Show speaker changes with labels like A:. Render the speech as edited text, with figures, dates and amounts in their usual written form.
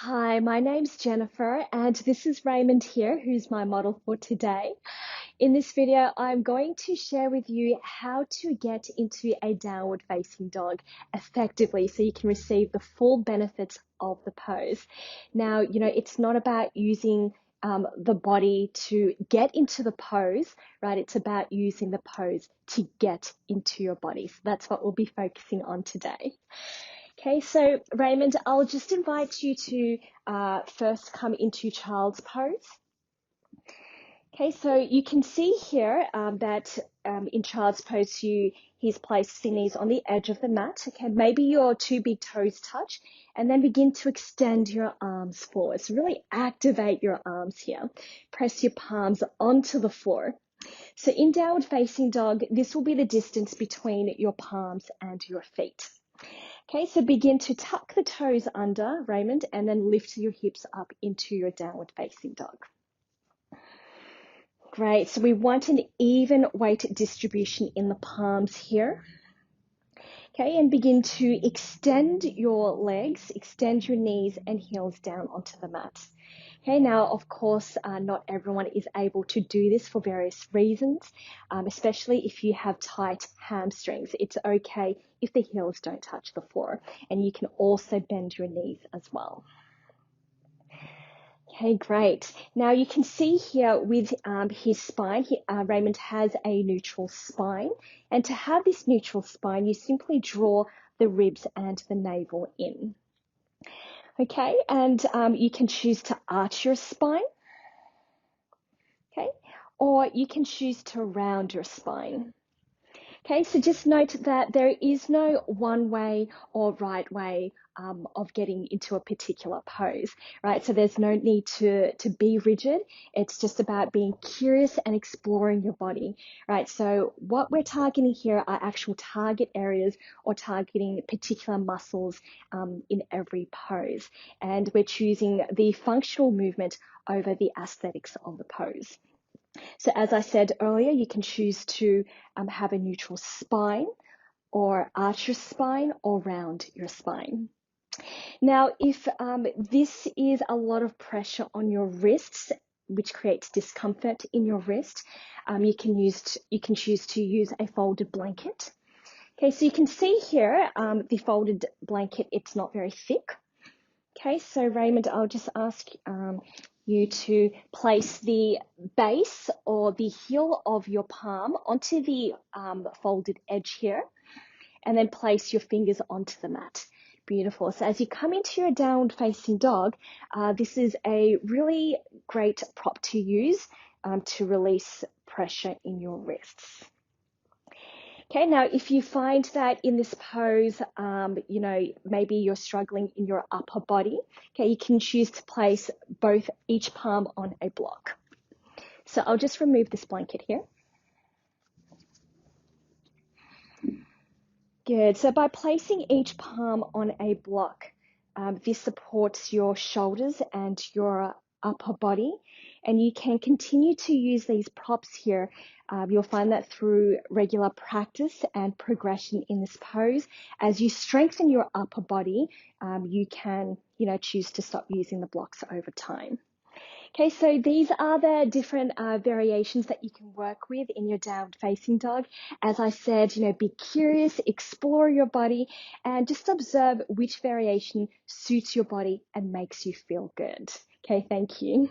A: Hi, my name's Jennifer, and this is Raymond here, who's my model for today. In this video, I'm going to share with you how to get into a downward facing dog effectively so you can receive the full benefits of the pose. Now, it's not about using the body to get into the pose, right? It's about using the pose to get into your body. So that's what we'll be focusing on today. Okay, so Raymond, I'll just invite you to first come into child's pose. Okay, so you can see here that in child's pose, he's placed his knees on the edge of the mat. Okay, maybe your two big toes touch, and then begin to extend your arms forward. So really activate your arms here. Press your palms onto the floor. So in downward facing dog, this will be the distance between your palms and your feet. Okay, so begin to tuck the toes under, Raymond, and then lift your hips up into your downward facing dog. Great, so we want an even weight distribution in the palms here. Okay, and begin to extend your legs, extend your knees and heels down onto the mat. Okay, now, of course, not everyone is able to do this for various reasons, especially if you have tight hamstrings. It's okay if the heels don't touch the floor, and you can also bend your knees as well. Okay, great. Now you can see here with his spine, Raymond has a neutral spine, and to have this neutral spine, you simply draw the ribs and the navel in. Okay, and you can choose to arch your spine, okay, or you can choose to round your spine. Okay, so just note that there is no one way or right way of getting into a particular pose, right? So there's no need to be rigid. It's just about being curious and exploring your body, right? So what we're targeting here are actual target areas or targeting particular muscles in every pose. And we're choosing the functional movement over the aesthetics of the pose. So as I said earlier, you can choose to have a neutral spine or arch your spine or round your spine. Now, if this is a lot of pressure on your wrists, which creates discomfort in your wrist, you can choose to use a folded blanket. Okay, so you can see here the folded blanket, it's not very thick. Okay, so Raymond, I'll just ask you to place the base or the heel of your palm onto the folded edge here, and then place your fingers onto the mat. Beautiful. So as you come into your downward facing dog, this is a really great prop to use to release pressure in your wrists. Okay, now if you find that in this pose, maybe you're struggling in your upper body, okay, you can choose to place each palm on a block. So I'll just remove this blanket here. Good, so by placing each palm on a block, this supports your shoulders and your upper body, and you can continue to use these props here. You'll find that through regular practice and progression in this pose, as you strengthen your upper body, you can, choose to stop using the blocks over time. Okay, so these are the different variations that you can work with in your downward facing dog. As I said, be curious, explore your body, and just observe which variation suits your body and makes you feel good. Okay, thank you.